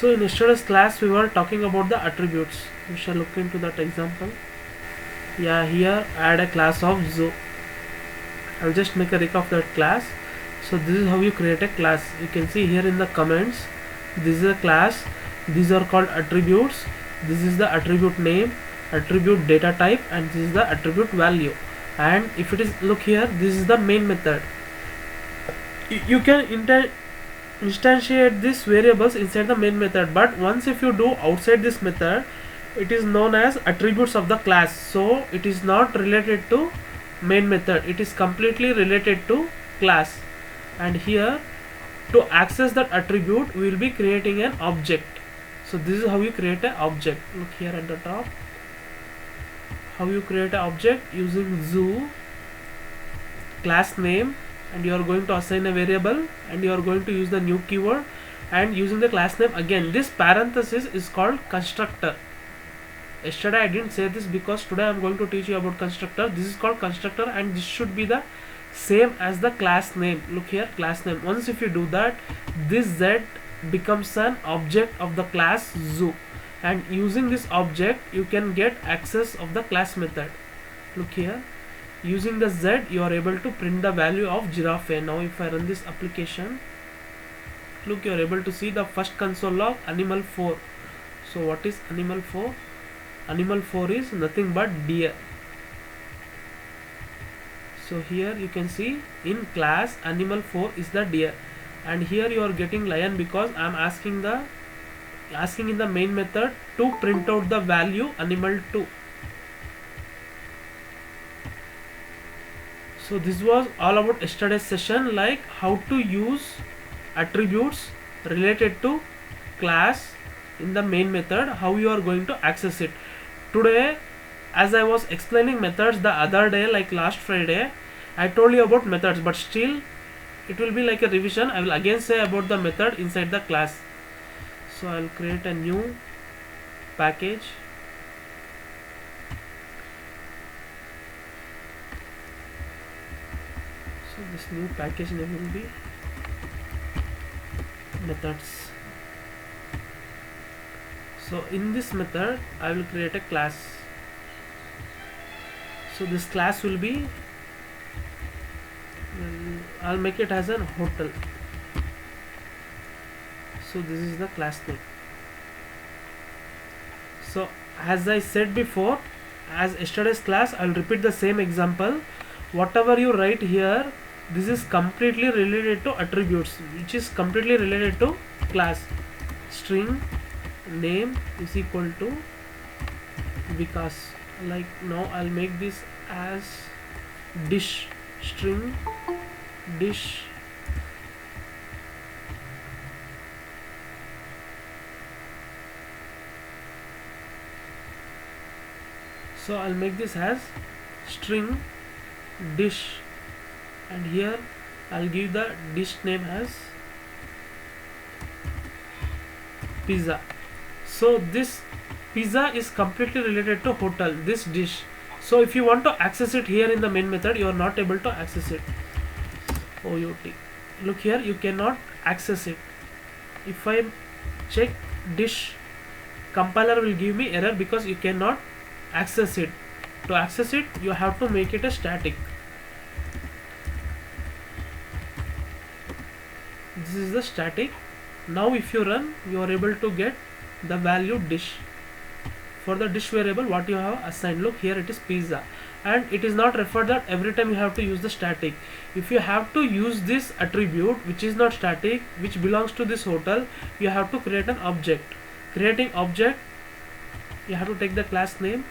So in yesterday's class we were talking about the attributes. We shall look into that example. Yeah, here I had a class of zoo. I'll just make a recap of that class. So this is how you create a class. You can see here in the comments, this is a class, these are called attributes, this is the attribute name, attribute data type, and this is the attribute value. And if it is, look here, this is the main method. You can instantiate these variables inside the main method, but once if you do outside this method, it is known as attributes of the class. So it is not related to main method, it is completely related to class. And here, to access that attribute, we will be creating an object. So this is how you create an object. Look here at the top, how you create an object using zoo class name, and you are going to assign a variable, and you are going to use the new keyword, and using the class name again. This parenthesis is called constructor. Yesterday I didn't say this because today I am going to teach you about constructor. This is called constructor, and this should be the same as the class name. Look here, class name. Once if you do that, this z becomes an object of the class zoo, and using this object you can get access of the class method. Look here, using the z you are able to print the value of giraffe. Now if I run this application, look, you are able to see the first console log animal 4. So what is animal 4? Animal 4 is nothing but deer. So here you can see in class animal 4 is the deer, and here you are getting lion because I am asking in the main method to print out the value animal 2. So this was all about yesterday's session, like how to use attributes related to class in the main method, how you are going to access it. Today, as I was explaining methods the other day, like last Friday, I told you about methods, but still it will be like a revision. I will again say about the method inside the class. So I will create a new package. So this new package name will be methods. So in this method I will create a class. So this class will be, I'll make it as an hotel. So this is the class name. So as I said before, as yesterday's class, I'll repeat the same example. Whatever you write here, this is completely related to attributes, which is completely related to class. String name is equal to Vikas. Like now I'll make this as dish, string dish so I'll make this as string dish, and here I'll give the dish name as pizza. So this pizza is completely related to hotel, this dish. So if you want to access it here in the main method, you are not able to access it. OUT. Look here, you cannot access it. If I check dish, compiler will give me error because you cannot access it. To access it, you have to make it a static. This is the static. Now if you run, you are able to get the value dish. For the dish variable, what you have assigned, look here, it is pizza, and it is not referred that every time you have to use the static. If you have to use this attribute which is not static, which belongs to this hotel, you have to create an object. Creating object, you have to take the class name.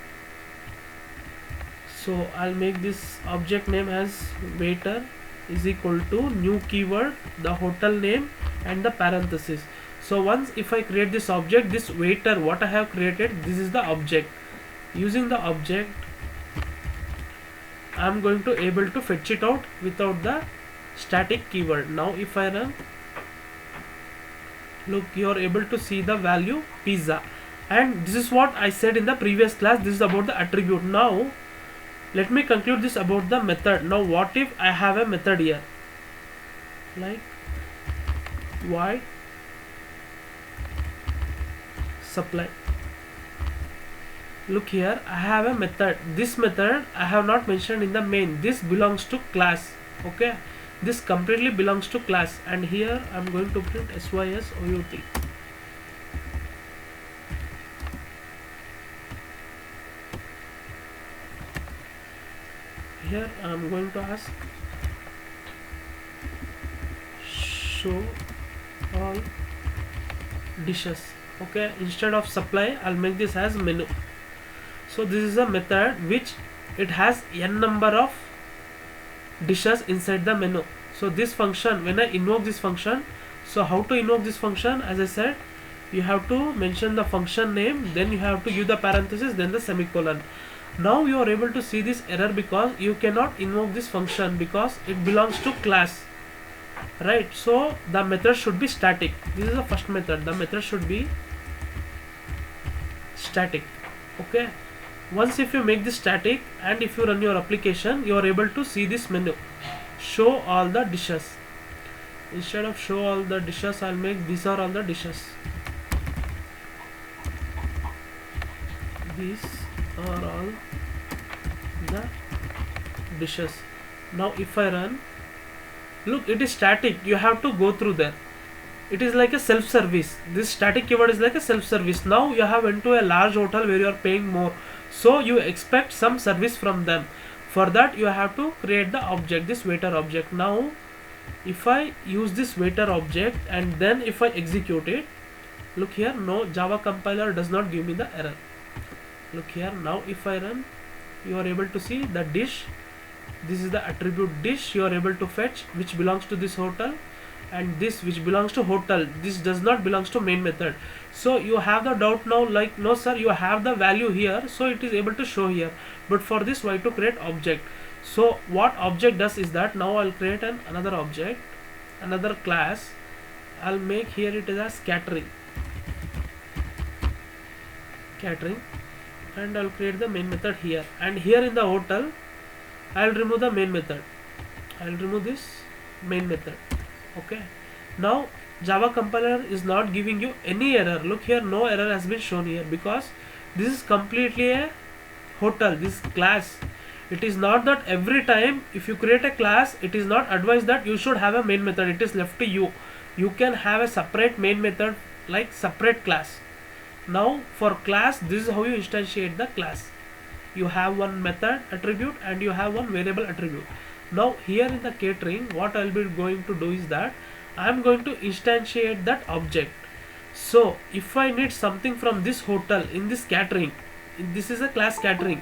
So I'll make this object name as waiter is equal to new keyword, the hotel name, and the parenthesis. So once if I create this object, this waiter what I have created, this is the object. Using the object, I am going to able to fetch it out without the static keyword. Now if I run, look, you are able to see the value pizza, and this is what I said in the previous class. This is about the attribute. Now let me conclude this about the method. Now what if I have a method here, like void supply. Look here, I have a method. This method I have not mentioned in the main. This belongs to class. Okay, this completely belongs to class, and here I'm going to print sysout. Here I'm going to ask show all dishes. Okay, instead of supply I'll make this as menu. So this is a method which it has n number of dishes inside the menu. So this function, when I invoke this function, so how to invoke this function? As I said, you have to mention the function name, then you have to give the parenthesis, then the semicolon. Now you are able to see this error because you cannot invoke this function because it belongs to class, right? So the method should be static. This is the first method. The method should be static. Okay, once if you make this static and if you run your application, you are able to see this menu, show all the dishes. Instead of show all the dishes, I'll make these are all the dishes. These are all the dishes. Now if I run, look, it is static. You have to go through there. It is like a self-service. This static keyword is like a self-service. Now you have went to a large hotel where you are paying more, so you expect some service from them. For that you have to create the object, this waiter object. Now if I use this waiter object and then if I execute it, look here, no, Java compiler does not give me the error. Look here, now if I run, you are able to see the dish. This is the attribute dish. You are able to fetch which belongs to this hotel, and this which belongs to hotel. This does not belongs to main method. So you have the doubt now, like, no sir, you have the value here, so it is able to show here, but for this why to create object? So what object does is that now I'll create another object, another class. I'll make here it is as catering, and I'll create the main method here, and here in the hotel I'll remove the main method. I'll remove this main method. Okay, now Java compiler is not giving you any error. Look here, no error has been shown here because this is completely a hotel, this class. It is not that every time if you create a class, it is not advised that you should have a main method. It is left to you. You can have a separate main method like separate class. Now for class, this is how you instantiate the class. You have one method attribute and you have one variable attribute. Now here in the catering, what I'll be going to do is that I'm going to instantiate that object. So if I need something from this hotel in this catering, this is a class catering,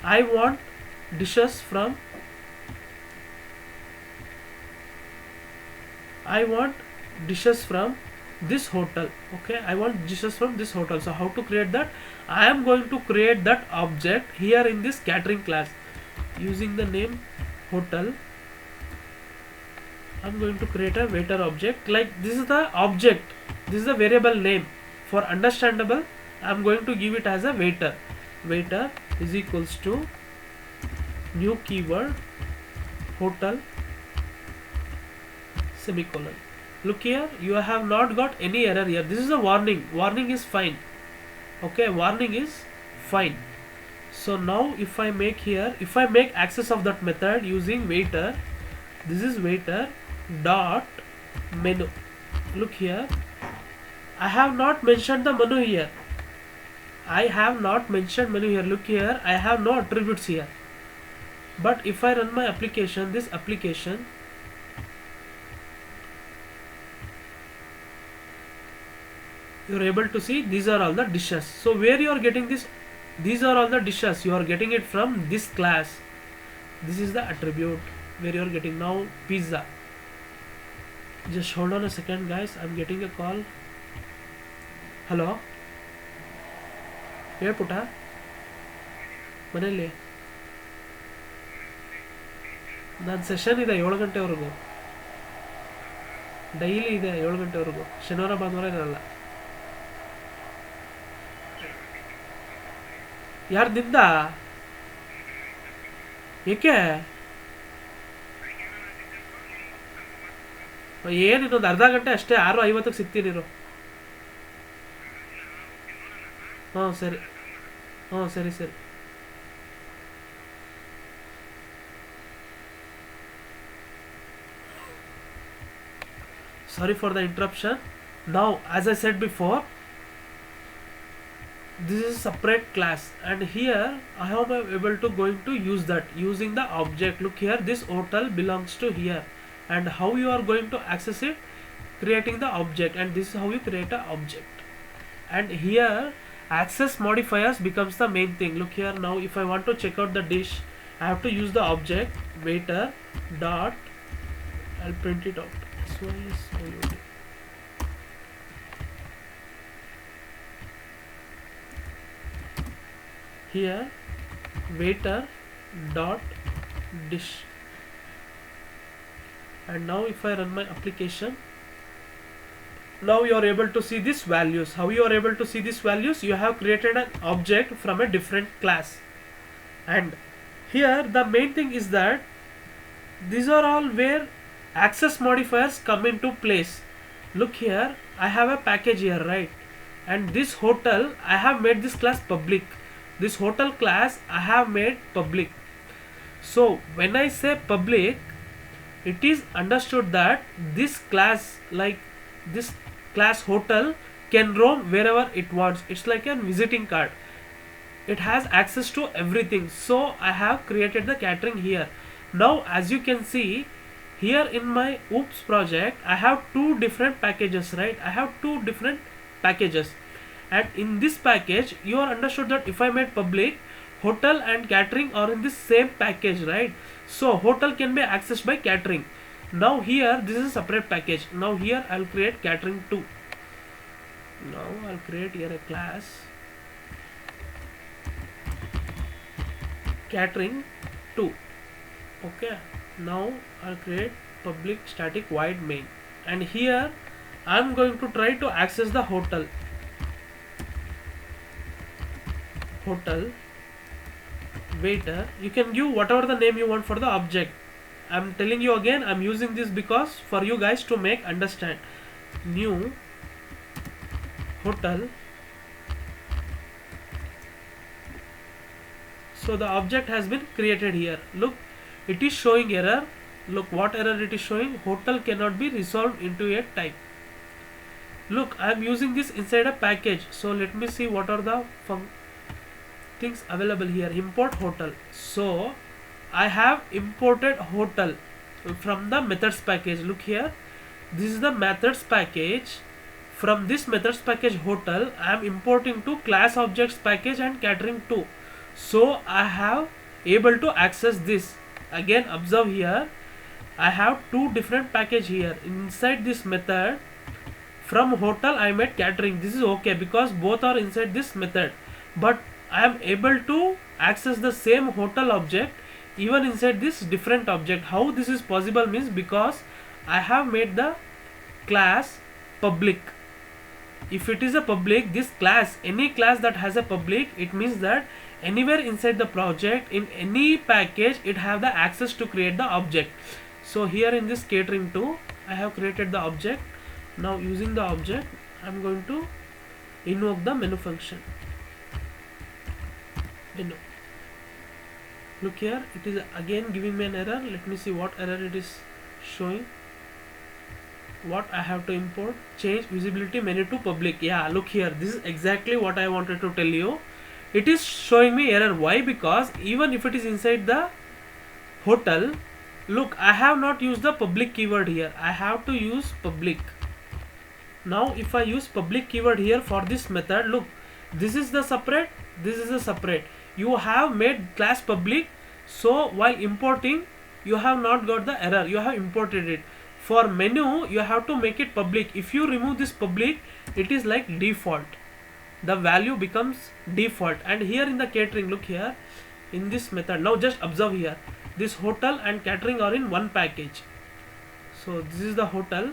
I want dishes from this hotel. Okay, I want dishes from this hotel. So how to create that? I am going to create that object here in this catering class using the name hotel. I'm going to create a waiter object. Like, this is the object, this is the variable name. For understandable, I'm going to give it as a waiter. Waiter is equals to new keyword hotel semicolon. Look here, you have not got any error here. This is a warning. Warning is fine. Okay, warning is fine. So now if I make here, if I make access of that method using waiter, this is waiter dot menu. Look here, I have not mentioned the menu here. I have not mentioned menu here. Look here, I have no attributes here. But if I run my application, this application, you are able to see these are all the dishes. So where you are getting this, these are all the dishes, you are getting it from this class. This is the attribute where you are getting. Now pizza, just hold on a second guys, I'm getting a call. Hello, hey putta ಮನೆಯಲ್ಲಿ ನಾನು session ಇದೆ 7 ಗಂಟೆವರೆಗೂ, daily ಇದೆ 7 ಗಂಟೆವರೆಗೂ, ಶನಿವಾರ ಭಾನುವಾರ ಇರಲ್ಲ. ಯಾರು ನಿಂದ? ಏಕೆ? ಏನು ಇನ್ನೊಂದು ಅರ್ಧ ಗಂಟೆ ಅಷ್ಟೇ, 6:50ಕ್ಕೆ ಸಿಗ್ತೀನಿರು. ಸರಿ ಸರಿ ಸರಿ. Sorry for the interruption. Now as I said before, this is a separate class, and here I am able to going to use that using the object. Look here, this hotel belongs to here, and how you are going to access it, creating the object, and this is how you create an object. And here access modifiers becomes the main thing. Look here, now if I want to check out the dish, I have to use the object waiter dot, I'll print it out. SYSOUT. Here waiter dot dish, and now if I run my application, now you are able to see these values. How you are able to see these values? You have created an object from a different class, and here the main thing is that these are all where access modifiers come into place. Look here, I have a package here, right? And this hotel, I have made this class public. This hotel class I have made public. So when I say public, it is understood that this class, like this class hotel, can roam wherever it wants. It's like a visiting card. It has access to everything. So I have created the catering here. Now as you can see here in my oops project, I have two different packages, right? I have two different packages, and in this package you are understood that if I made public, hotel and catering are in this same package, right? So hotel can be accessed by catering. Now here this is a separate package. Now here I'll create catering 2. Now I'll create here a class catering 2. Okay, now I'll create public static void main, and here I'm going to try to access the hotel waiter. You can give whatever the name you want for the object. I'm telling you again, I'm using this because for you guys to make understand. New hotel. So the object has been created here. Look, it is showing error. Look what error it is showing. Hotel cannot be resolved into a type. Look, I am using this inside a package. So let me see what are the things available here. Import hotel. So I have imported hotel from the methods package. Look here, this is the methods package. From this methods package hotel, I am importing to class objects package and catering 2. So I have able to access this. Again observe here, I have two different package here. Inside this method, from hotel I made catering. This is okay because both are inside this method, but I am able to access the same hotel object even inside this different object. How this is possible means because I have made the class public. If it is a public, this class, any class that has a public, it means that anywhere inside the project, in any package, it have the access to create the object. So here in this catering 2, I have created the object. Now using the object, I am going to invoke the menu function. Menu. Look here, it is again giving me an error. Let me see what error it is showing. What I have to import, change visibility menu to public. Yeah, look here, this is exactly what I wanted to tell you. It is showing me error. Why? Because even if it is inside the hotel, look, I have not used the public keyword here. I have to use public. Now if I use public keyword here for this method, look, this is the separate, this is the separate. You have made class public, so while importing you have not got the error, you have imported it. For menu you have to make it public. If you remove this public, it is like default, the value becomes default. And here in the catering, look here in this method, now just observe here, this hotel and catering are in one package. So this is the hotel,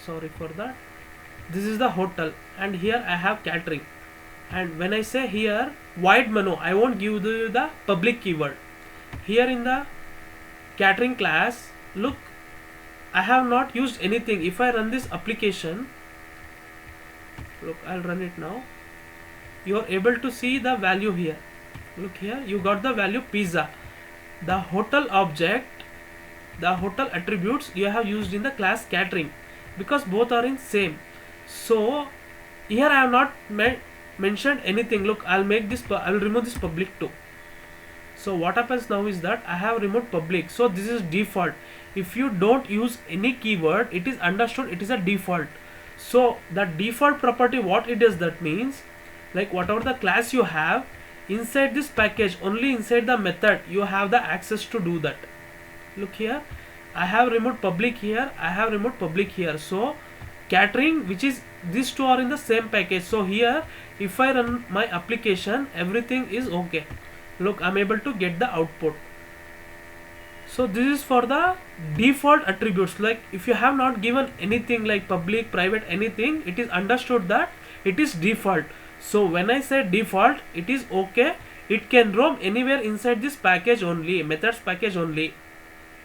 sorry for that, this is the hotel, and here I have catering. And when I say here void menu, I won't give you the public keyword. Here in the catering class, look, I have not used anything. If I run this application, look, I'll run it now. you are able to see the value here. Look here, you got the value pizza. The hotel object, the hotel attributes you have used in the class catering, because both are in same. So here I have not mentioned anything. Look, I'll make this, I'll remove this public too. So what happens now is that I have removed public, so this is default. If you don't use any keyword, it is understood it is a default. So the default property, what it does, that means like whatever the class you have inside this package, only inside the method you have the access to do that. Look here, I have removed public here, I have removed public here. So catering, which is these two are in the same package. So here if I run my application, everything is okay. Look, I'm able to get the output. So this is for the default attributes. Like if you have not given anything like public, private, anything, it is understood that it is default. So when I say default, it is okay. It can roam anywhere inside this package only, methods package only.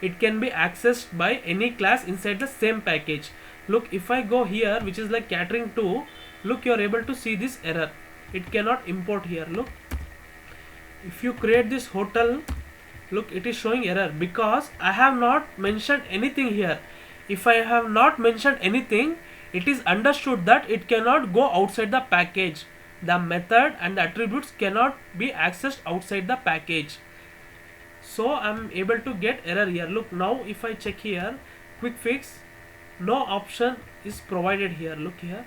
It can be accessed by any class inside the same package. Look, if I go here, which is like catering 2, look, you are able to see this error. It cannot import here. Look, if you create this hotel, look, it is showing error because I have not mentioned anything here. If I have not mentioned anything, it is understood that it cannot go outside the package. The method and the attributes cannot be accessed outside the package. So I'm able to get error here. Look, now if I check here, quick fix, no option is provided here. Look here,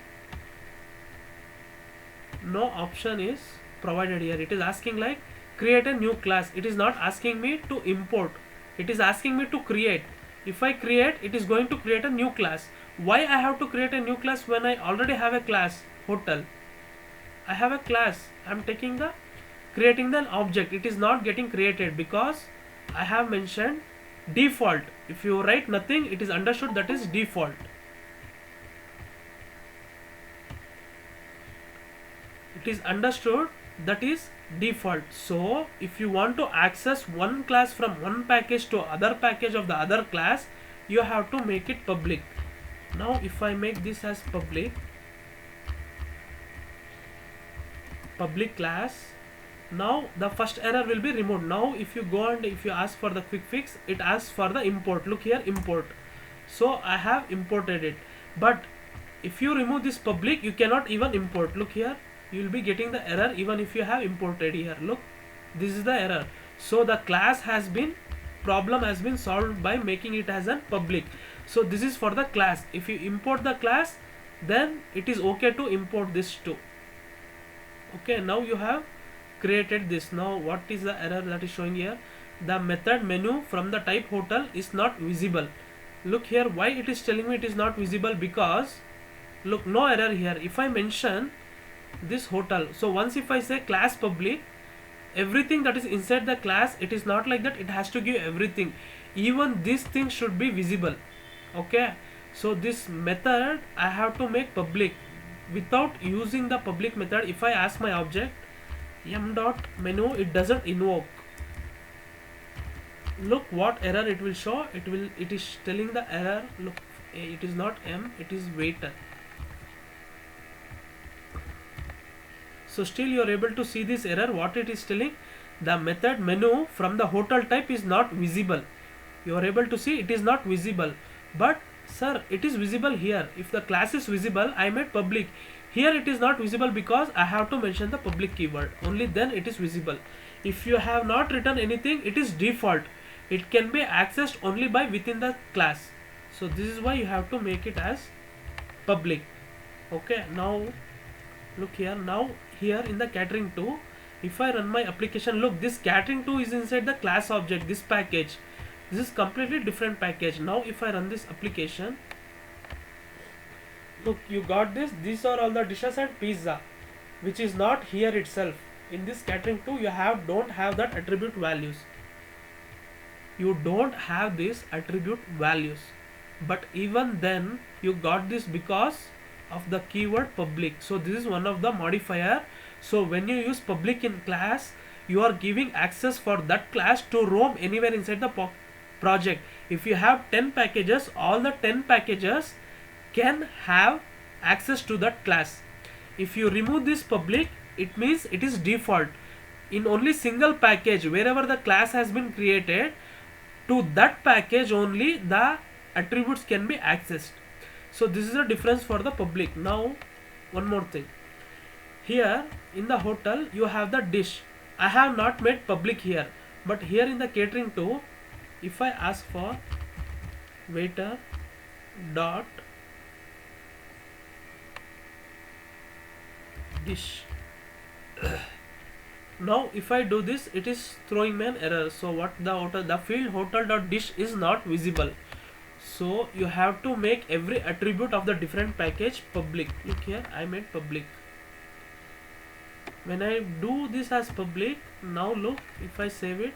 no option is provided here. It is asking like create a new class. It is not asking me to import, it is asking me to create. If I create, it is going to create a new class. Why I have to create a new class when I already have a class hotel? I have a class, I'm taking the creating the object. It is not getting created because I have mentioned default. If you write nothing, it is understood that is default. It is understood that is default. So if you want to access one class from one package to other package of the other class, you have to make it public. Now if I make this as public class, now the first error will be removed. Now if you go and if you ask for the quick fix, it asks for the import. Look here, import. So I have imported it, but if you remove this public, you cannot even import. Look here, you will be getting the error even if you have imported here. Look, this is the error. So the class has been, problem has been solved by making it as a public. So this is for the class. If you import the class, then it is okay to import this too. Okay, now you have created this. Now what is the error that is showing here? The method menu from the type hotel is not visible. Look here, why it is telling me it is not visible? Because look, no error here. If I mention this hotel, so once if I say class public, everything that is inside the class, it is not like that it has to give everything. Even this thing should be visible. Okay, so this method I have to make public. Without using the public method, if I ask my object m.menu, it doesn't invoke. Look what error it will show. It is telling the error. Look, it is not m, it is waiter. So still you are able to see this error. What it is telling, the method menu from the hotel type is not visible. You are able to see it is not visible. But sir, it is visible here. If the class is visible, I made public. Here it is not visible because I have to mention the public keyword. Only then it is visible. If you have not written anything, it is default. It can be accessed only by within the class. So this is why you have to make it as public. Okay, now look here. Now here in the catering 2, if I run my application, look, this catering 2 is inside the class object, this package. This is completely different package. Now if I run this application, look, you got this. These are all the dishes and pizza, which is not here itself. In this catering 2, you don't have that attribute values. You don't have this attribute values. But even then, you got this because of the keyword public. So this is one of the modifier. So when you use public in class, you are giving access for that class to roam anywhere inside the project. If you have 10 packages, all the 10 packages can have access to that class. If you remove this public, it means it is default. In only single package, wherever the class has been created, to that package only the attributes can be accessed. So this is the difference for the public. Now one more thing, here in the hotel you have the dish. I have not made public here, but here in the catering too, if I ask for waiter dot dish, now if I do this, it is throwing me an error. So what the field hotel dot dish is not visible. So you have to make every attribute of the different package public. Look here, I made public. When I do this as public, now look, if I save it,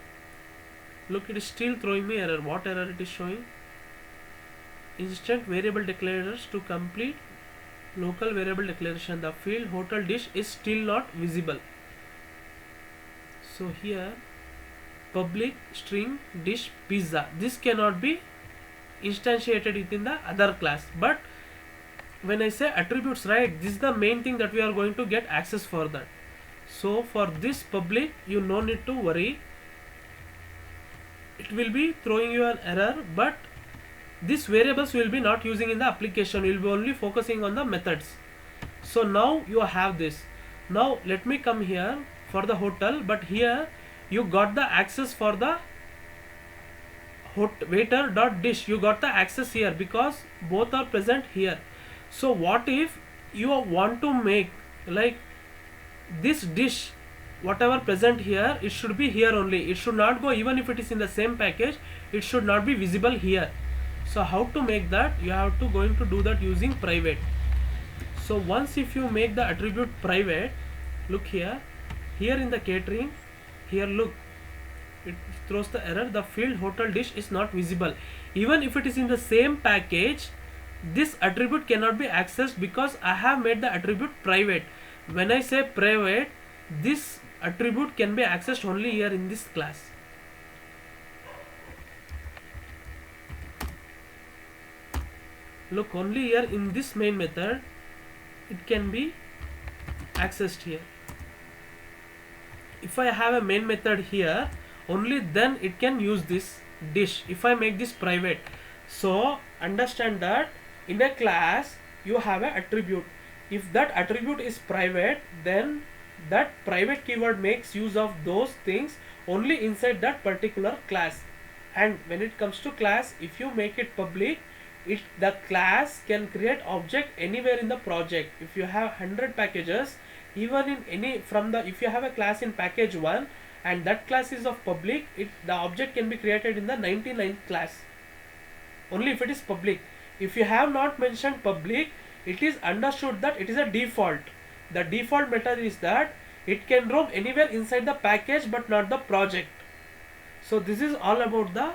look, it is still throwing me error. What error it is showing? Instant variable declarators to complete local variable declaration. The field hotel dish is still not visible. So here public string dish pizza, this cannot be instantiated within the other class. But when I say attributes, right, this is the main thing that we are going to get access for that. So for this public, you no need to worry, it will be throwing you an error, but these variables will be not using in the application, we will be only focusing on the methods. So now you have this. Now let me come here for the hotel, but here you got the access for the waiter dot dish, you got the access here because both are present here. So what if you want to make like this dish, whatever present here, it should be here only, it should not go, even if it is in the same package, it should not be visible here. So how to make that? You have to going to do that using private. So once if you make the attribute private, look here, here in the catering, here look, it throws the error, the field hotel dish is not visible. Even if it is in the same package, this attribute cannot be accessed because I have made the attribute private. When I say private, this attribute can be accessed only here in this class. Look, only here in this main method it can be accessed here. If I have a main method here, only then it can use this dish if I make this private. So understand that in a class you have an attribute. If that attribute is private, then that private keyword makes use of those things only inside that particular class. And when it comes to class, if you make it public, the class can create object anywhere in the project. If you have 100 packages, even in any if you have a class in package 1 and that class is of public, the object can be created in the 99th class only if it is public. If you have not mentioned public, it is understood that it is a default. The default method is that it can roam anywhere inside the package but not the project. So this is all about the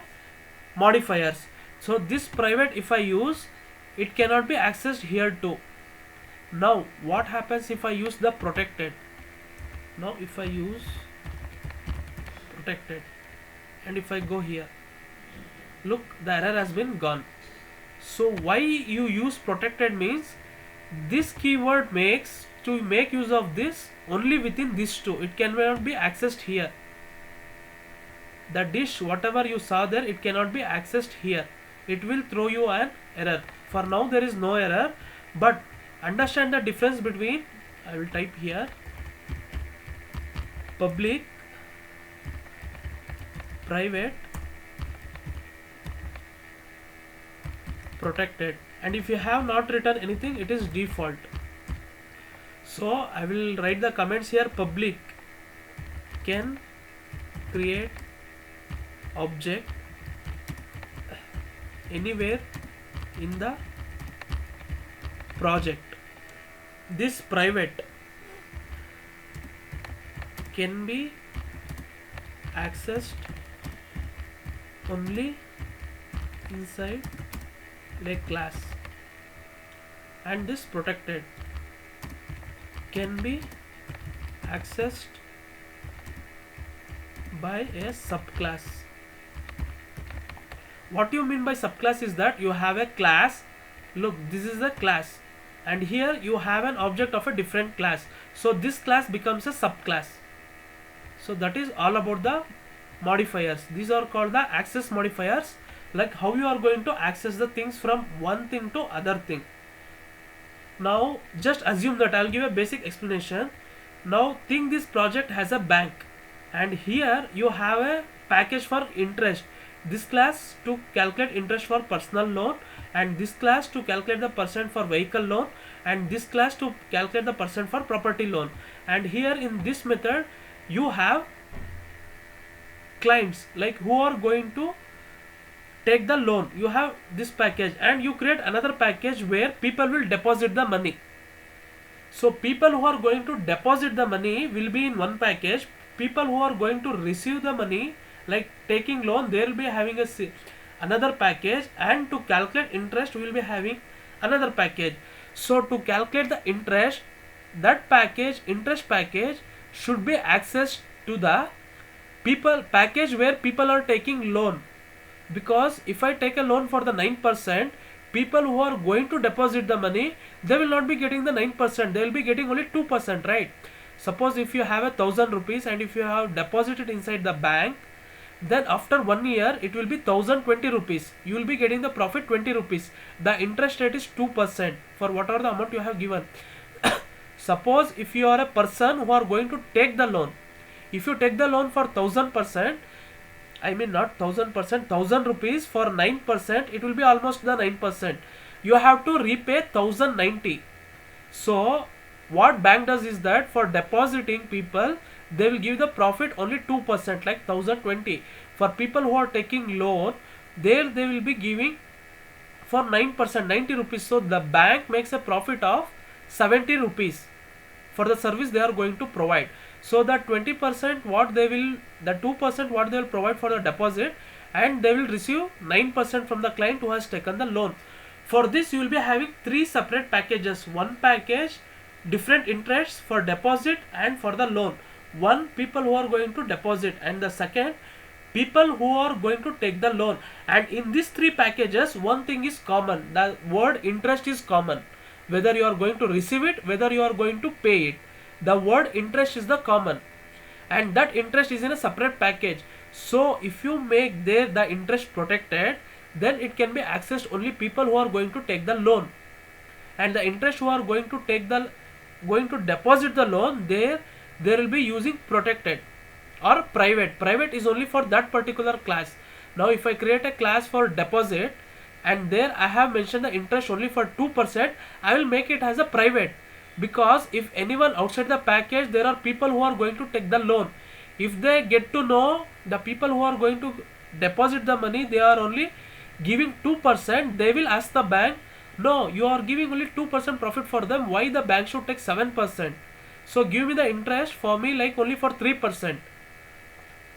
modifiers. So this private, if I use, it cannot be accessed here too. Now what happens if I use the protected? Now if I use protected and if I go here, look, the error has been gone. So why you use protected means this keyword makes to make use of this only within these two, it cannot be accessed here. The dish, whatever you saw there, it cannot be accessed here, it will throw you an error. For now there is no error, but understand the difference between, I will type here, public, private, protected, and if you have not written anything, it is default. So I will write the comments here. Public can create object anywhere in the project. This private can be accessed only inside a class, and this protected can be accessed by a subclass. What you mean by subclass is that you have a class, look, this is a class, and here you have an object of a different class, so this class becomes a subclass. So that is all about the modifiers. These are called the access modifiers, like how you are going to access the things from one thing to other thing. Now just assume that I'll give a basic explanation. Now think this project has a bank, and here you have a package for interest. This class to calculate interest for personal loan, and this class to calculate the percent for vehicle loan, and this class to calculate the percent for property loan. And here in this method you have clients like who are going to take the loan. You have this package, and you create another package where people will deposit the money. So people who are going to deposit the money will be in one package. People who are going to receive the money, like taking loan, they will be having another package, and to calculate interest we will be having another package. So to calculate the interest, that package, interest package, should be accessed to the people package where people are taking loan. Because if I take a loan for the 9%, people who are going to deposit the money, they will not be getting the 9%, they will be getting only 2%, right? Suppose if you have 1,000 rupees and if you have deposited inside the bank, then after 1 year it will be 1,020 rupees. You will be getting the profit 20 rupees. The interest rate is 2% for whatever the amount you have given. Suppose if you are a person who are going to take the loan, if you take the loan for 1,000%, I mean not 1,000%, 1,000 rupees for 9%, it will be almost the 9%. You have to repay 1,090. So what bank does is that for depositing people, they will give the profit only 2%, like 1,020. For people who are taking loan, there they will be giving for 9%, 90 rupees. So the bank makes a profit of 70 rupees for the service they are going to provide. So the 20% what they will, the 2% what they will provide for the deposit, and they will receive 9% from the client who has taken the loan. For this you will be having 3 separate packages. One package, different interests for deposit and for the loan. One, people who are going to deposit, and the second, people who are going to take the loan. And in these 3 packages, one thing is common, the word interest is common. Whether you are going to receive it, whether you are going to pay it, the word interest is the common, and that interest is in a separate package. So if you make there the interest protected, then it can be accessed only people who are going to take the loan, and the interest who are going to take the deposit the loan, there will be using protected or private. Private is only for that particular class. Now if I create a class for deposit, and there I have mentioned the interest only for 2%, I will make it as a private, because if anyone outside the package, there are people who are going to take the loan. If they get to know the people who are going to deposit the money, they are only giving 2%, they will ask the bank, no, you are giving only 2% profit for them, why the bank should take 7%? So give me the interest for me like only for 3%.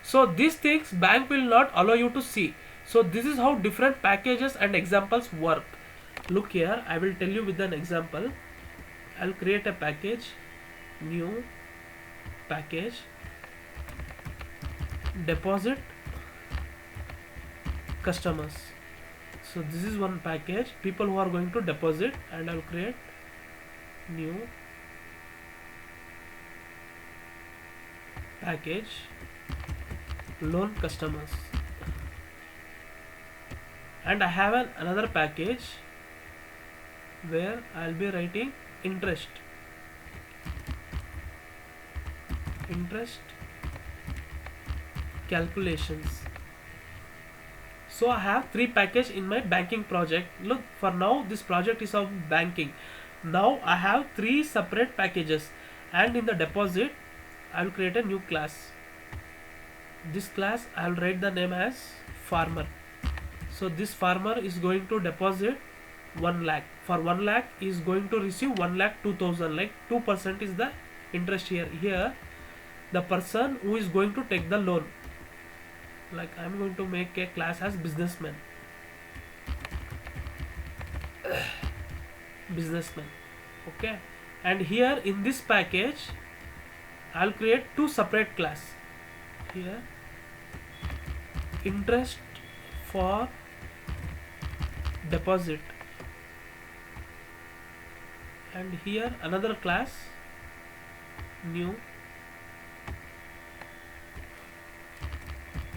So these things bank will not allow you to see. So this is how different packages and examples work. Look here, I will tell you with an example. I'll create a package, new package, deposit customers. So this is one package, people who are going to deposit, and I'll create new package, loan customers. And I have another package where I'll be writing interest calculations. So I have 3 packages in my banking project. Look, for now this project is of banking. Now I have 3 separate packages, and in the deposit I will create a new class. This class I will write the name as farmer. So this farmer is going to deposit 1 lakh. For 1 lakh he is going to receive 1 lakh 2,000, like 2% is the interest here. Here the person who is going to take the loan, like I am going to make a class as businessman. Businessman, okay. And here in this package I'll create 2 separate class. Here interest for deposit, and here another class, new,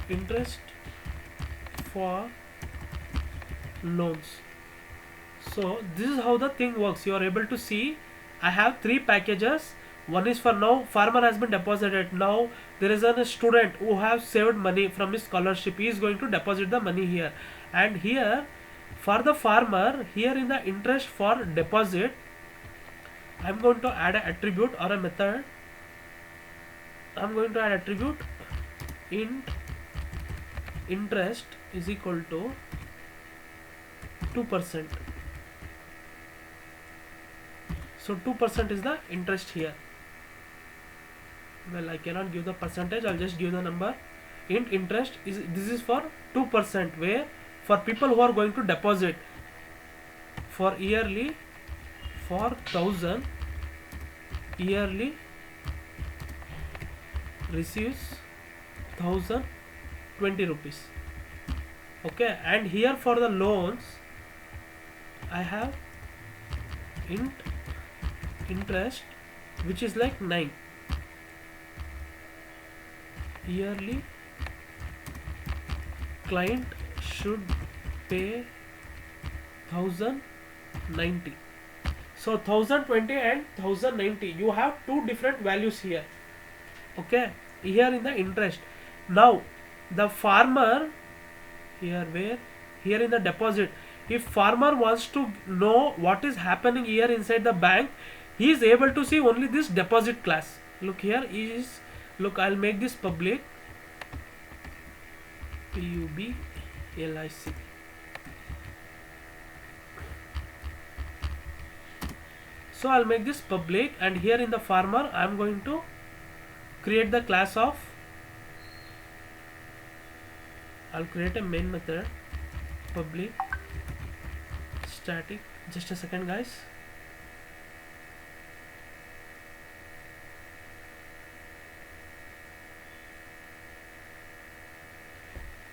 interest for loans. So this is how the thing works. You are able to see I have three packages. One is for now farmer has been deposited. Now there is a student who have saved money from his scholarship. He is going to deposit the money here, and here for the farmer, here in the interest for deposit, I am going to add an attribute or a method. I am going to add attribute int interest is equal to 2%. So 2% is the interest here. Well, I cannot give the percentage, I'll just give the number. Int interest is, this is for 2%, where for people who are going to deposit for yearly, for 1000 yearly receives 1020 rupees. Okay, and here for the loans I have int interest which is like 9, yearly client should pay 1090. So 1020 and 1090, you have two different values here. Okay, here in the interest. Now the farmer here, where here in the deposit, if farmer wants to know what is happening here inside the bank, he is able to see only this deposit class. Look here is, look, I'll make this public, PUBLIC. So I'll make this public, and here in the farmer I'm going to create the class of, I'll create a main method, public static, just a second guys.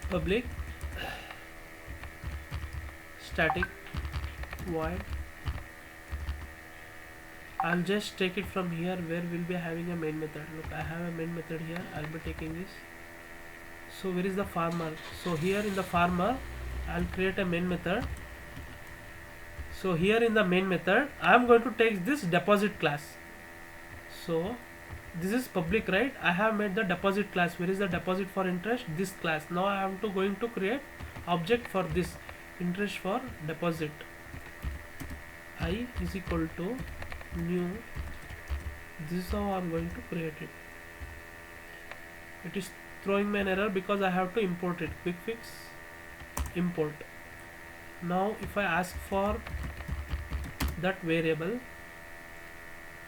Public static void, I'll just take it from here where we'll be having a main method. Look, I have a main method here, I'll be taking this. So where is the farmer? So here in the farmer I'll create a main method. So here in the main method I'm going to take this deposit class. So this is public, right? I have made the deposit class. Where is the deposit for interest? This class. Now I am going to create object for this interest for deposit. I is equal to new. This is how I am going to create it. It is throwing me an error because I have to import it. Quick fix, import. Now if I ask for that variable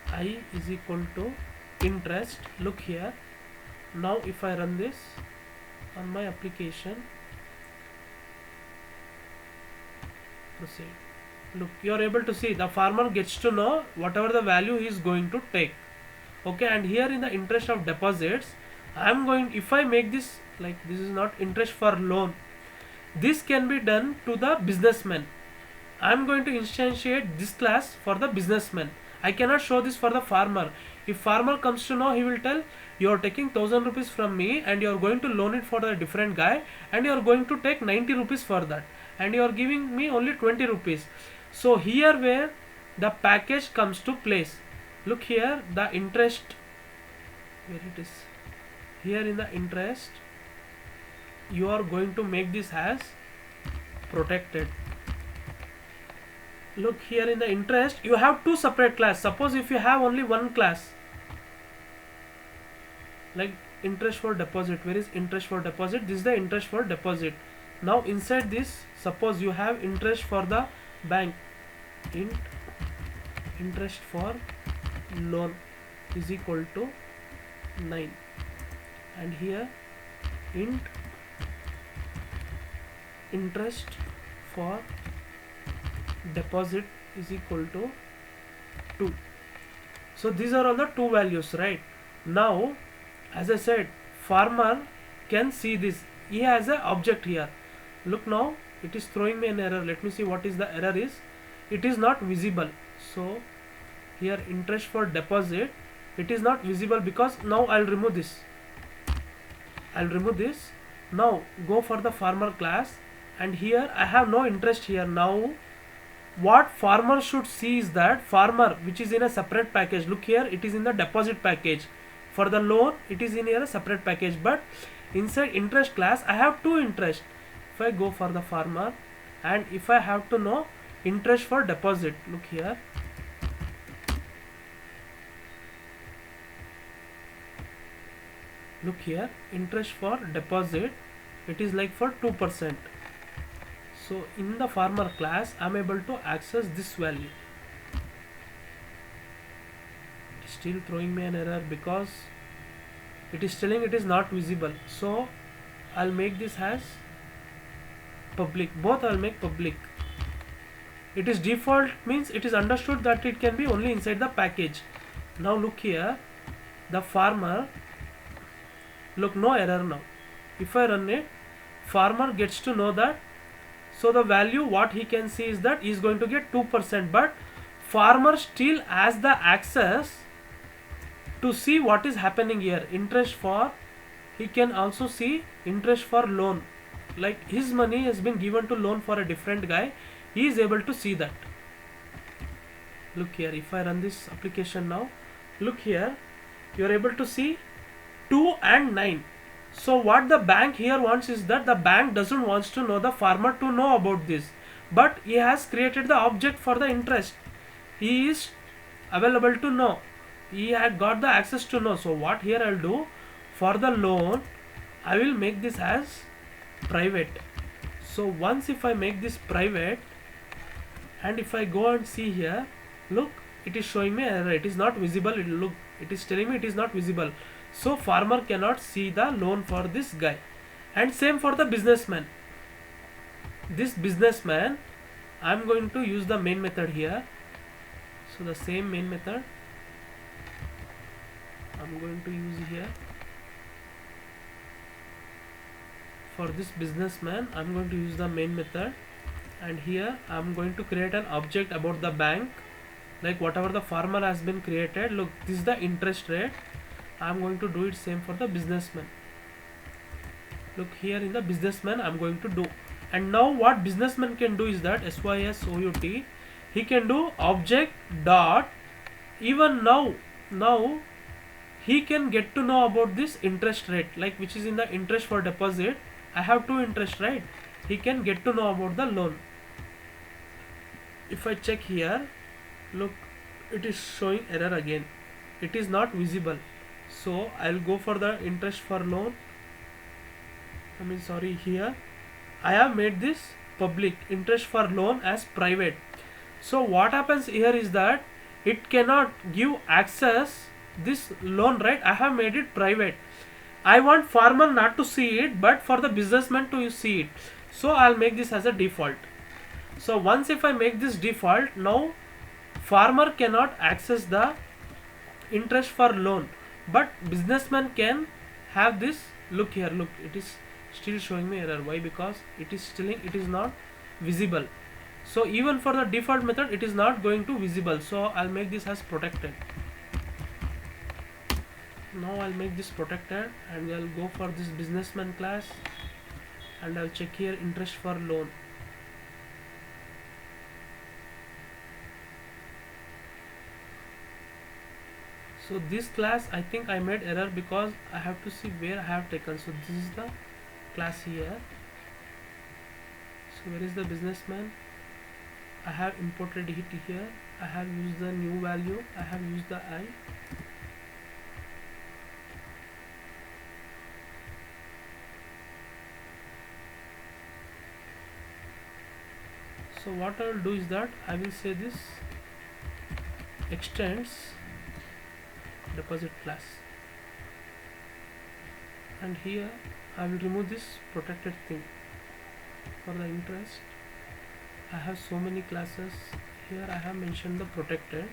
I is equal to interest, look here. Now if I run this on my application, proceed. Look, you are able to see the farmer gets to know whatever the value he is going to take. Okay, and here in the interest of deposits, I am going, if I make this like, this is not interest for loan, this can be done to the businessman. I am going to instantiate this class for the businessman. I cannot show this for the farmer. If farmer comes to know, he will tell you are taking 1000 rupees from me and you are going to loan it for the different guy, and you are going to take 90 rupees for that, and you are giving me only 20 rupees. So here where the package comes to place, look here, the interest, where it is, here in the interest you are going to make this as protected. Look here in the interest you have two separate class. Suppose if you have only one class like interest for deposit, where is interest for deposit? This is the interest for deposit. Now inside this, suppose you have interest for the bank, int interest for loan is equal to 9, and here int interest for deposit is equal to 2. So these are all the two values, right? Now as I said, farmer can see this, he has an object here. Look, now it is throwing me an error. Let me see what is the error is. It is not visible. So here interest for deposit, it is not visible because now I'll remove this. Now go for the farmer class, and here I have no interest here. Now what farmer should see is that farmer, which is in a separate package, look here, it is in the deposit package. For the loan it is in here a separate package, but inside interest class I have two interest. If I go for the farmer, and if I have to know interest for deposit, look here, interest for deposit, it is like for 2%. So in the farmer class I am able to access this value. It is still throwing me an error because it is telling it is not visible. So I'll make this as public. Both I'll make public. It is default means it is understood that it can be only inside the package. Now look here, the farmer, look, no error now. If I run it, farmer gets to know that. So the value what he can see is that he is going to get 2%, but farmer still has the access to see what is happening here. Interest for, he can also see interest for loan, like his money has been given to loan for a different guy, he is able to see that. Look here, if I run this application now, look here, you are able to see 2 and 9. So what the bank here wants is that the bank doesn't want to know the farmer to know about this, but he has created the object for the interest. He is available to know, he had got the access to know. So what here I'll do, for the loan I will make this as private. So once if I make this private, and if I go and see here, look, it is showing me error, it is not visible. It is telling me it is not visible. So farmer cannot see the loan for this guy. And same for the businessman. This businessman, I am going to use the main method here. So the same main method I am going to use here. For this businessman I am going to use the main method, and here I am going to create an object about the bank, like whatever the farmer has been created. Look, this is the interest rate. I am going to do it same for the businessman. Look here, in the businessman I am going to do. And now what businessman can do is that SYSOUT, he can do object dot, even now he can get to know about this interest rate, like which is in the interest for deposit. I have two interest, right? He can get to know about the loan. If I check here, look, it is showing error again, it is not visible. So I'll go for the interest for loan. Here I have made this public, interest for loan as private. So what happens here is that it cannot give access this loan, right? I have made it private. I want farmer not to see it, but for the businessman to see it. So I'll make this as a default. So once if I make this default, now farmer cannot access the interest for loan, but businessman can have this. Look here, look, it is still showing me error. Why? Because it is telling it is not visible. So even for the default method it is not going to visible. So I'll make this as protected. Now I'll make this protected, and I'll go for this businessman class, and I'll check here interest for loan. So this class, I think I made error because I have to see where I have taken. So this is the class here. So where is the businessman? I have imported it here. I have used the new value. I have used the I. So what I will do is that I will say this extends deposit class, and here I will remove this protected thing. For the interest I have so many classes. Here I have mentioned the protected.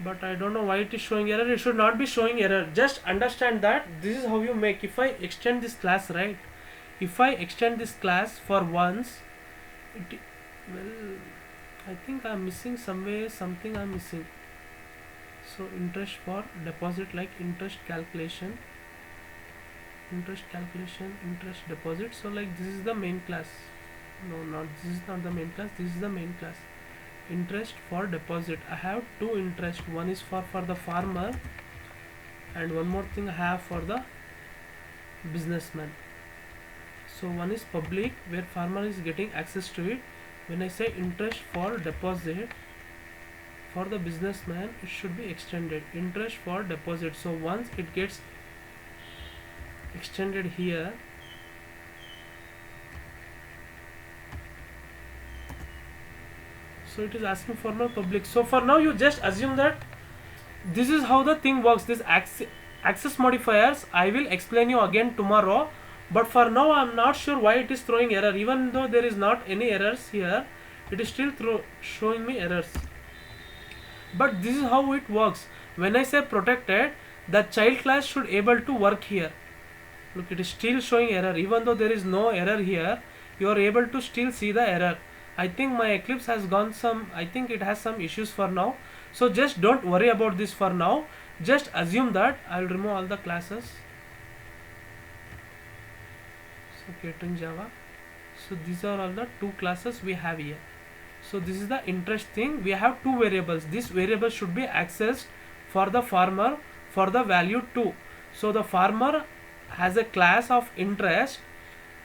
But I don't know why it is showing error. It should not be showing error. Just understand that this is how you make. If I extend this class, right, if I extend this class for once, well, I think I'm missing somewhere, something I'm missing. So interest for deposit, like interest calculation, interest deposit. So like this is the main class. No, not this is not the main class. This is the main class. Interest for deposit. I have two interest. One is for the farmer, and one more thing I have for the businessman. So one is public, where farmer is getting access to it. When I say interest for deposit for the businessman, it should be extended. Interest for deposit. So once it gets extended here, so it is asking for my public. So for now you just assume that this is how the thing works. This access modifiers I will explain you again tomorrow, but for now I'm not sure why it is throwing error. Even though there is not any errors here, it is still showing me errors. But this is how it works. When I say protected, the child class should able to work here. Look, it is still showing error. Even though there is no error here, you are able to still see the error. I think my Eclipse has gone I think it has some issues for now. So just don't worry about this for now. Just assume that I will remove all the classes. So Ketan Java. So these are all the two classes we have here. So this is the interest thing. We have two variables. This variable should be accessed for the farmer for the value 2. So the farmer has a class of interest,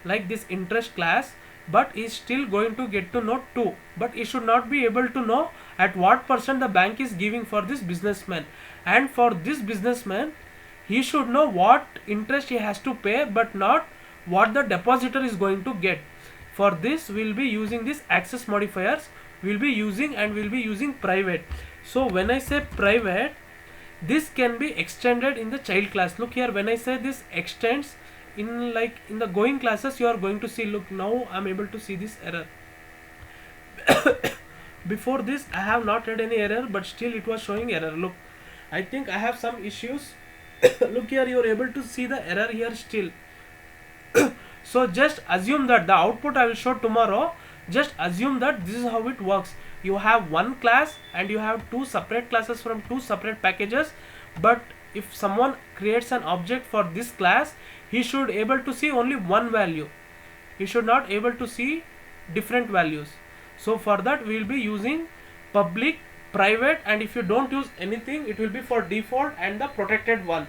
like this interest class, but is still going to get to know 2. But he should not be able to know at what percent the bank is giving for this businessman. And for this businessman, he should know what interest he has to pay, but not what the depositor is going to get. For this, we will be using this access modifiers. We will be using private. So when I say private, this can be extended in the child class. Look here, when I say this extends in the going classes, you are going to see. Look, now I'm able to see this error. Before this, I have not had any error, but still it was showing error. Look, I think I have some issues. Look here, you are able to see the error here still. So just assume that the output I will show tomorrow. Just assume that this is how it works. You have one class and you have two separate classes from two separate packages. But if someone creates an object for this class, he should able to see only one value. He should not able to see different values. So for that we will be using public, private, and if you don't use anything, it will be for default and the protected one.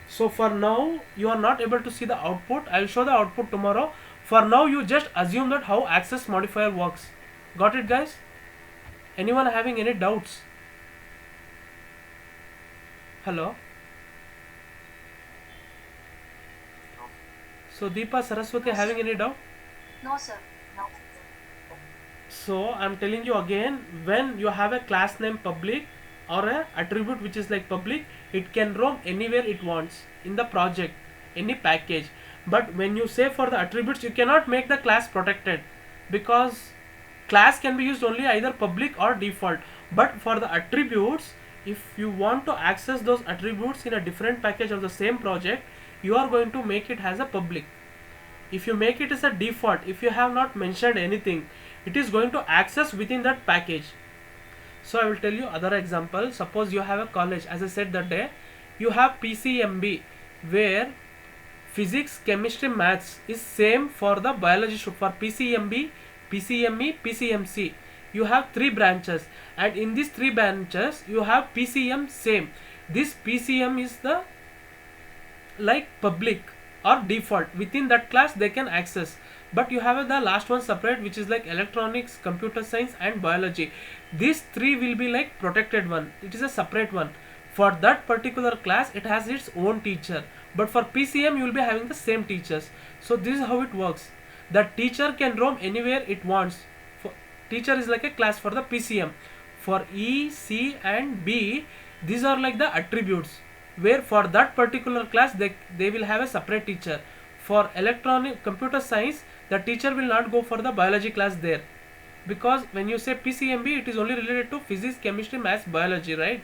So for now you are not able to see the output. I will show the output tomorrow. For now you just assume that how access modifier works. Got it, guys? Anyone having any doubts? Hello? No. So Deepa, Saraswati, having any doubt? No, sir. No. So I'm telling you again, when you have a class name public or a attribute which is like public, it can roam anywhere it wants in the project, any package. But when you say for the attributes, you cannot make the class protected, because class can be used only either public or default. But for the attributes, if you want to access those attributes in a different package of the same project, you are going to make it as a public. If you make it as a default, if you have not mentioned anything, it is going to access within that package. So I will tell you other example. Suppose you have a college, as I said that day, you have PCMB, where physics, chemistry, maths is same for the biology. For PCMB, PCME, PCMC, you have 3 branches, and in these 3 branches you have PCM same. This PCM is the like public or default. Within that class they can access. But you have the last one separate, which is like electronics, computer science, and biology. These 3 will be like protected one. It is a separate one. For that particular class, it has its own teacher. But for PCM, you will be having the same teachers. So this is how it works. The teacher can roam anywhere it wants. Teacher is like a class for the PCM. For E, C, and B, these are like the attributes, where for that particular class they will have a separate teacher. For electronic computer science, the teacher will not go for the biology class there, because when you say PCMB, it is only related to physics, chemistry, maths, biology, right?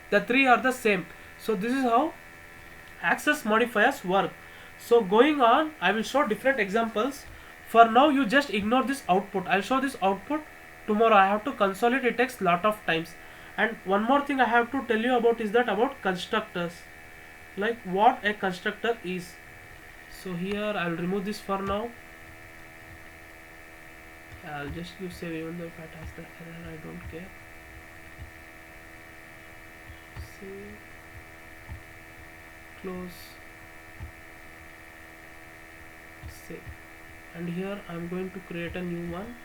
The 3 are the same. So this is how access modifiers work. So going on, I will show different examples. For now, you just ignore this output. I'll show this output tomorrow. I have to consolidate. It takes lot of times. And one more thing I have to tell you about is that about constructors, like what a constructor is. So here I'll remove this for now. I'll just use save even though if it has the error, I don't care. Save, close, save. And here I'm going to create a new one.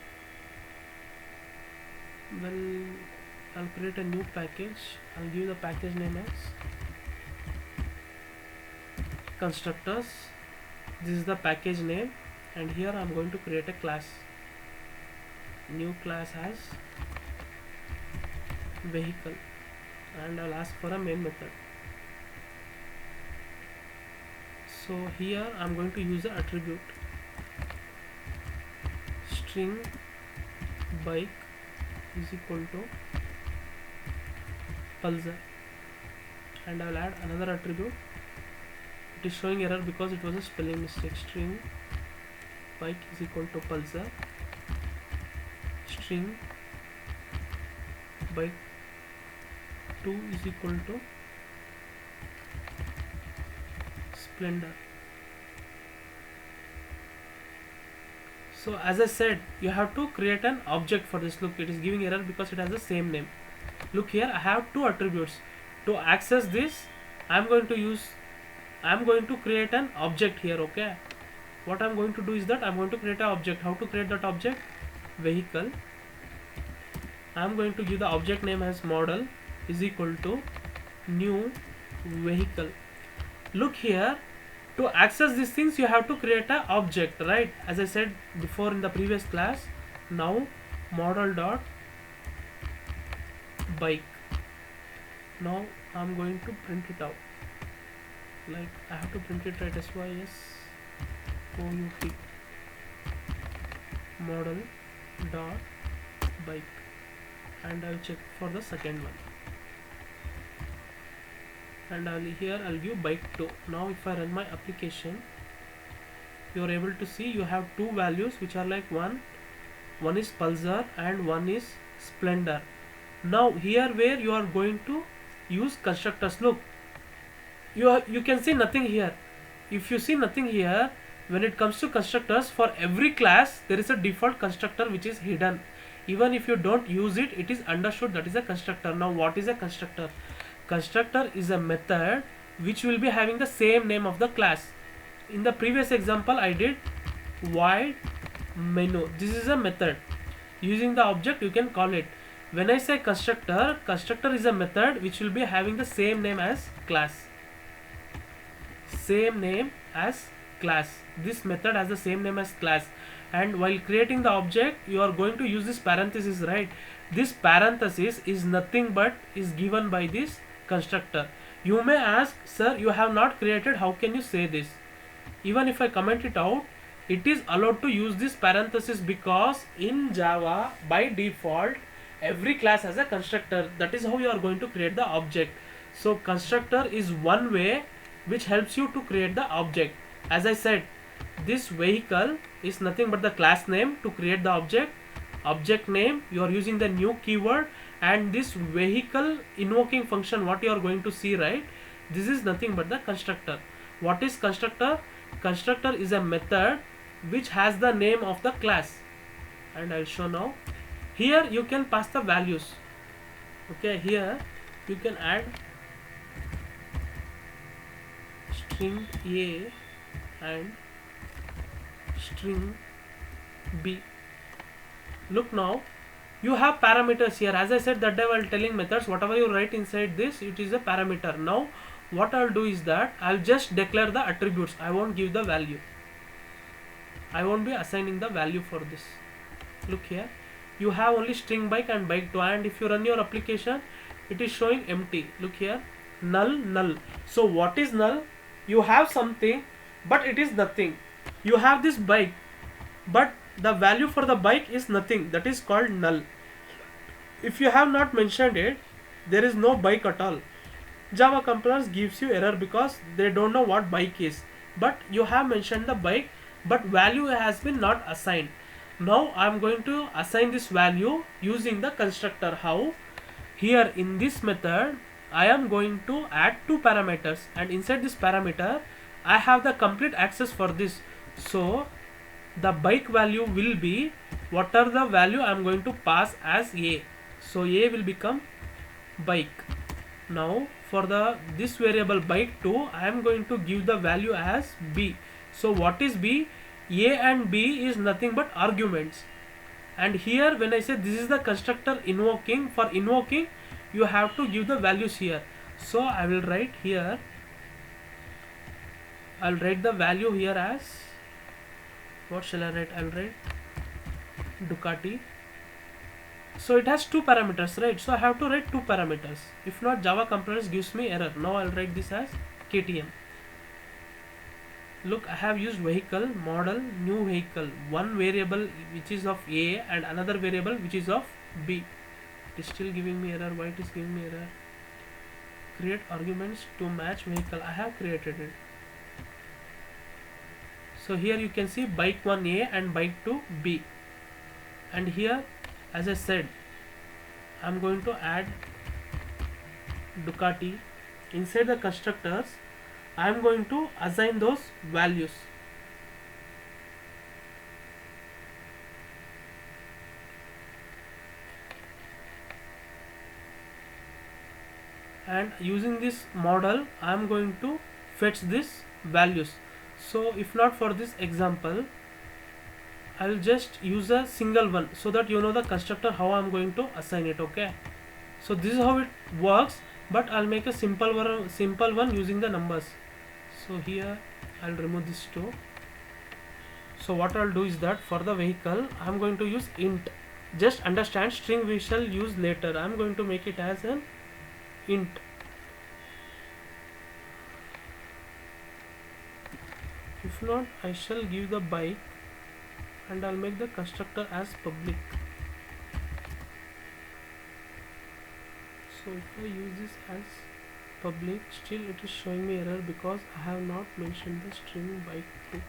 Well, I'll create a new package. I'll give the package name as constructors. This is the package name, and here I'm going to create a class. New class as vehicle, and I'll ask for a main method. So here I'm going to use the attribute string bike is equal to pulsar, and I'll add another attribute. It is showing error because it was a spelling mistake. String bike is equal to pulsar, string bike 2 is equal to splendor. So as I said, you have to create an object for this. Look, it is giving error because it has the same name. Look here, I have two attributes. To access this, I'm going to create an object here. Okay, what I'm going to do is that I'm going to create an object. How to create that object? Vehicle. I'm going to give the object name as model is equal to new vehicle. Look here, to access these things you have to create an object, right? As I said before in the previous class. Now model dot bike. Now I'm going to print it out. Like I have to print it right, SYS OUT model dot bike, and I'll check for the second one, and I'll give bike 2. Now if I run my application, you are able to see you have two values which are like one is pulsar and one is splendor. Now here where you are going to use constructors, look, you can see nothing here. If you see nothing here, when it comes to constructors, for every class there is a default constructor which is hidden. Even if you don't use it, it is understood that is a constructor. Now what is a constructor? Constructor is a method which will be having the same name of the class. In the previous example I did void menu. This is a method. Using the object you can call it. When I say constructor, constructor is a method which will be having the same name as class. Same name as class. This method has the same name as class, and while creating the object you are going to use this parenthesis, right? This parenthesis is nothing but is given by this constructor. You may ask, sir, you have not created, how can you say this? Even if I comment it out, it is allowed to use this parenthesis because in Java by default every class has a constructor. That is how you are going to create the object. So constructor is one way which helps you to create the object. As I said, this vehicle is nothing but the class name. To create the object name, you are using the new keyword, and this vehicle invoking function what you are going to see, right? This is nothing but the constructor. What is constructor? Constructor is a method which has the name of the class, and I'll show now. Here you can pass the values. Okay, here you can add string A and string B. Look, now you have parameters here. As I said that day while telling methods, whatever you write inside this, it is a parameter. Now what I'll do is that I'll just declare the attributes. I won't give the value. I won't be assigning the value for this. Look here, you have only string bike and bike 2, and if you run your application it is showing empty. Look here, null. So what is null? You have something but it is nothing. You have this bike but the value for the bike is nothing. That is called null. If you have not mentioned it, there is no bike at all. Java compilers gives you error because they don't know what bike is. but you have mentioned the bike, but value has been not assigned. Now I'm going to assign this value using the constructor. How? Here in this method I am going to add two parameters, and inside this parameter I have the complete access for this. So the bike value will be whatever the value I am going to pass as a. So a will become bike. Now for the this variable bike 2 I am going to give the value as b. So what is b? A and b is nothing but arguments, and here when I say this is the constructor invoking, for invoking you have to give the values here. So I will write here, I'll write the value here as, what shall I write? I'll write Ducati. So it has two parameters, right? So I have to write two parameters. If not, Java compilers gives me error. Now I'll write this as KTM. Look, I have used vehicle, model, new vehicle, one variable which is of A and another variable which is of B. It is still giving me error. Why it is giving me error? Create arguments to match vehicle. I have created it. So here you can see bike 1 A and bike 2 B. And here, as I said, I am going to add Ducati. Inside the constructors I am going to assign those values. And using this model I am going to fetch these values. So if not for this example, I will just use a single one so that you know the constructor how I am going to assign it. Okay, so this is how it works, but I'll make a simple one using the numbers. So here I'll remove this too. So what I'll do is that for the vehicle I'm going to use int. Just understand, string we shall use later. I'm going to make it as an int. If not, I shall give the bike and I'll make the constructor as public. So if I use this as public, still it is showing me error because I have not mentioned the string bike too.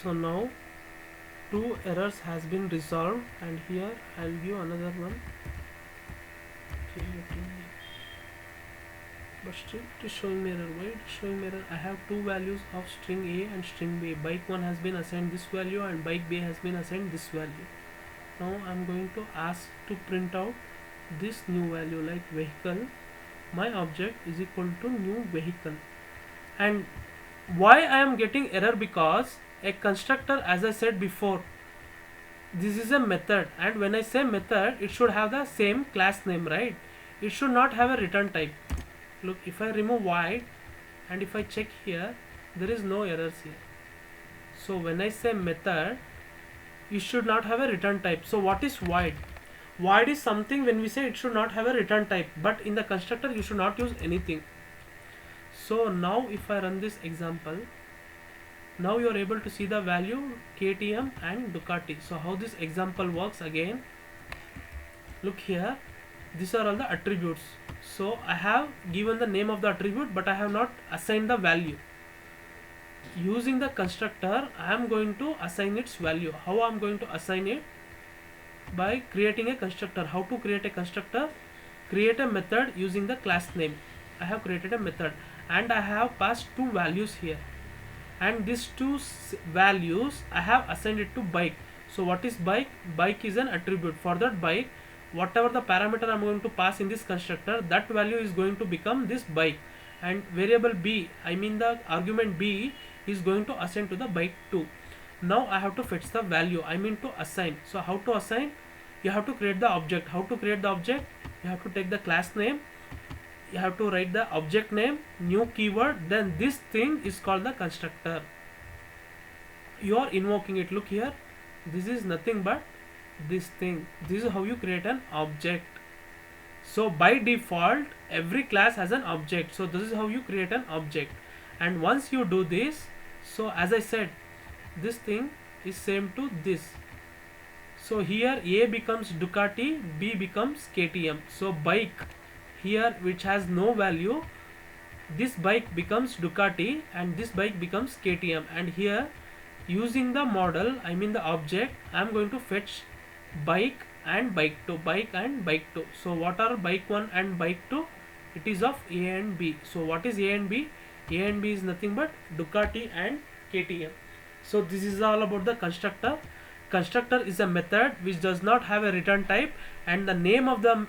So now two errors has been resolved, and here I'll give another one. Okay, but still it is showing me error. Why it is showing me error? I have two values of string A and string B. Bike 1 has been assigned this value and bike B has been assigned this value. Now I'm going to ask to print out this new value, like vehicle, my object is equal to new vehicle. And why I am getting error? Because a constructor, as I said before, this is a method, and when I say method it should have the same class name, right? It should not have a return type. Look, if I remove void and if I check here, there is no errors here. So when I say method, you should not have a return type. So what is void? Void is something when we say it should not have a return type, but in the constructor you should not use anything. So now if I run this example, now you are able to see the value KTM and Ducati. So how this example works again, look here, these are all the attributes. So I have given the name of the attribute, but I have not assigned the value. Using the constructor I am going to assign its value. How I am going to assign it? By creating a constructor. How to create a constructor? Create a method using the class name. I have created a method and I have passed two values here, and these two values I have assigned it to bike. So what is bike? Bike is an attribute. For that bike, whatever the parameter I am going to pass in this constructor, that value is going to become this bike, and variable b, I mean the argument b, is going to assign to the bike 2. Now I have to fetch the value, I mean to assign. So how to assign? You have to create the object. How to create the object? You have to take the class name, you have to write the object name, new keyword, then this thing is called the constructor. You are invoking it. Look here, this is nothing but this thing. This is how you create an object. So by default every class has an object, so this is how you create an object. And once you do this, so as I said, this thing is same to this. So here A becomes Ducati, B becomes KTM. So bike, here which has no value, this bike becomes Ducati and this bike becomes KTM, and here using the model, I mean the object, I am going to fetch bike and bike 2, bike and bike 2. So what are bike 1 and bike 2? It is of A and B. So what is A and B? A and B is nothing but Ducati and KTM. So this is all about the constructor. Constructor is a method which does not have a return type, and the name of the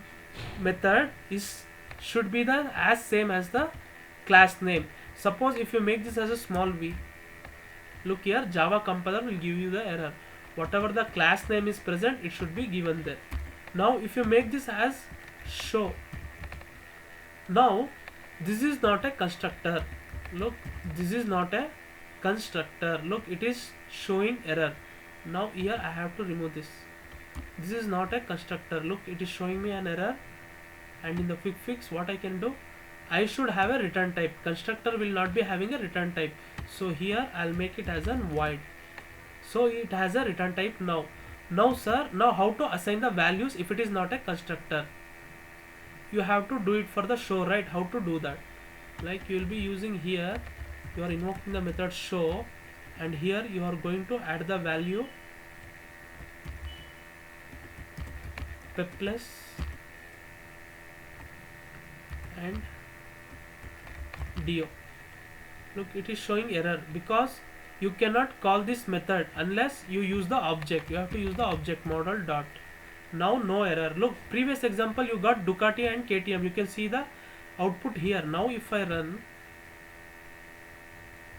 method is should be the as same as the class name. Suppose if you make this as a small v, look here, Java compiler will give you the error. Whatever the class name is present, it should be given there. Now if you make this as show, now this is not a constructor. Look, this is not a constructor. Look, it is showing error. Now here I have to remove this. This is not a constructor. Look, it is showing me an error, and in the quick fix what I can do, I should have a return type. Constructor will not be having a return type. So here I'll make it as a void. So it has a return type now. Now sir, now how to assign the values if it is not a constructor? You have to do it for the show, right? How to do that? Like you will be using here, you are invoking the method show, and here you are going to add the value pepless and dio. Look, it is showing error because you cannot call this method unless you use the object. You have to use the object model dot. Now no error. Look, previous example you got Ducati and KTM. You can see the output here. Now if I run,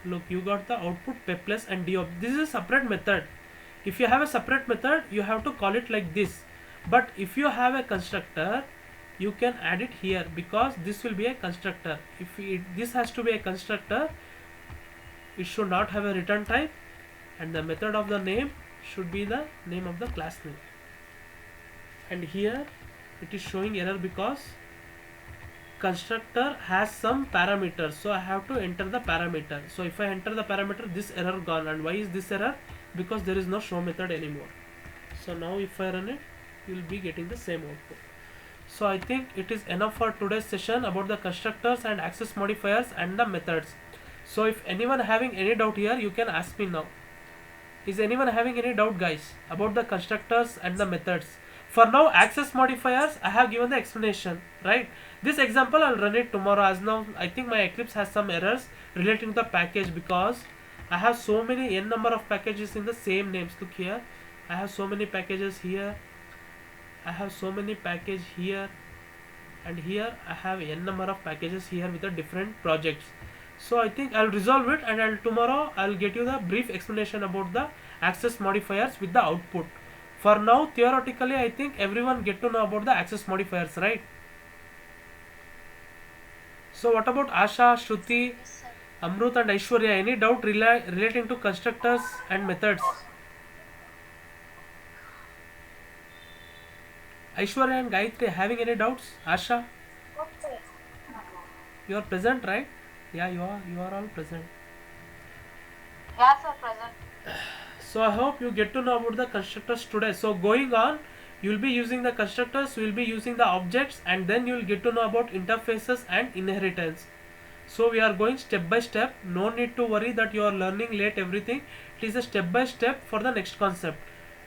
look, you got the output pepless and dio. This is a separate method. If you have a separate method, you have to call it like this. But if you have a constructor, you can add it here because this will be a constructor. If this has to be a constructor, it should not have a return type, and the method of the name should be the name of the class name. And here it is showing error because constructor has some parameters, so I have to enter the parameter. So if I enter the parameter, this error gone. And why is this error? Because there is no show method anymore. So now if I run it, you will be getting the same output. So I think it is enough for today's session about the constructors and access modifiers and the methods. So if anyone having any doubt here, you can ask me now. Is anyone having any doubt, guys, about the constructors and the methods? For now, access modifiers, I have given the explanation, right? This example I'll run it tomorrow. As now I think my Eclipse has some errors relating to the package because I have so many n number of packages in the same names. Look here, I have so many packages here, I have so many packages here, and here I have n number of packages here with the different projects. So I think I'll resolve it, and tomorrow I'll get you the brief explanation about the access modifiers with the output. For now, theoretically, I think everyone get to know about the access modifiers, right? So what about Asha, Shruti, Yes, sir. Amrut and Aishwarya? Any doubt relating to constructors and methods? Aishwarya and Gayatri, having any doubts? Asha, Okay. you are present, right? Yeah, you are all present. Yeah, sir, present. So I hope you get to know about the constructors today. So going on, you will be using the constructors, you will be using the objects, and then you will get to know about interfaces and inheritance. So we are going step by step. No need to worry that you are learning late everything. It is a step by step for the next concept.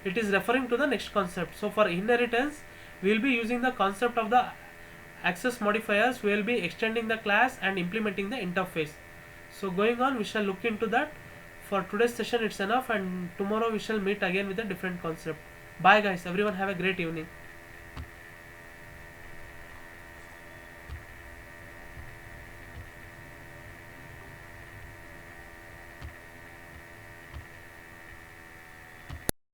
It is referring to the next concept. So for inheritance, we will be using the concept of the access modifiers. We will be extending the class and implementing the interface. So going on, we shall look into that. For today's session it's enough, and tomorrow we shall meet again with a different concept. Bye guys, everyone have a great evening.